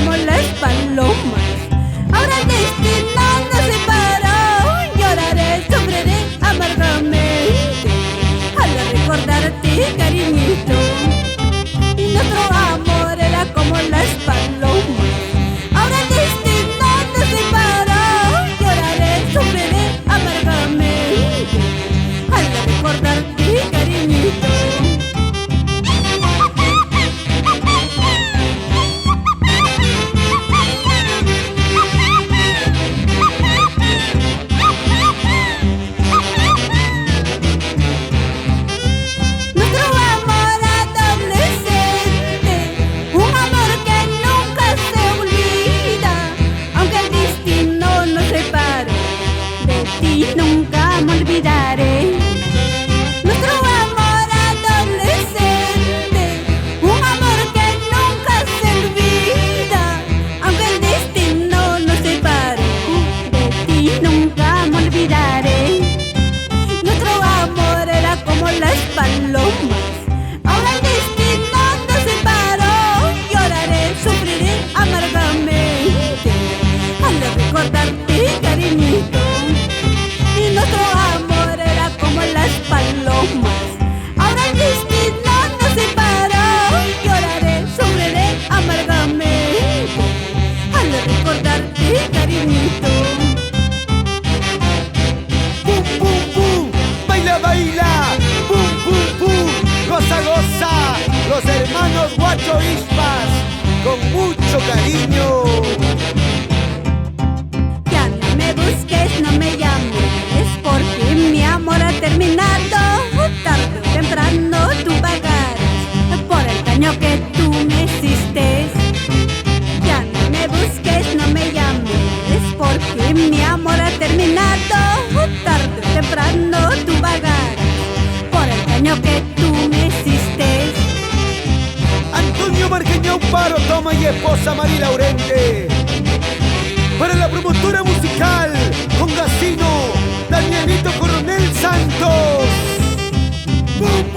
como las palomas. Ahora el destino nos separó. Lloraré, sufriré amargamente al recordarte, cariñito. Nuestro amor era como las palomas. Ahora el destino nos separó. Lloraré, sufriré amargamente al recordarte, cariñito. Nunca me olvidaré. Nuestro amor adolescente, un amor que nunca se olvida, aunque el destino nos separó. De ti nunca me olvidaré. Nuestro amor era como las palomas. Ahora el destino nos separó. Lloraré, sufriré amargamente al recordarte, cariñito. Nuestro amor era como las palomas. Ahora el destino nos separó. Lloraré, sufriré amargamente al recordarte, cariñito. ¡Pum, pum, pum! ¡Baila, baila! ¡Pum, pum, pum! ¡Goza, goza! Los hermanos Guacho Ispas, con mucho cariño. Ya no me busques, no me llames, porque mi amor ha terminado. Tarde o temprano tú pagarás por el daño que tú me hiciste. Ya no me busques, no me llames, porque mi amor ha terminado. Tarde o temprano tú pagarás por el daño que tú me hiciste. Antonio Marqueño Paro, toma y esposa Mari Laurente. Para la promotora musical, con Gacino, Danielito Coronel Santos. ¡Bum!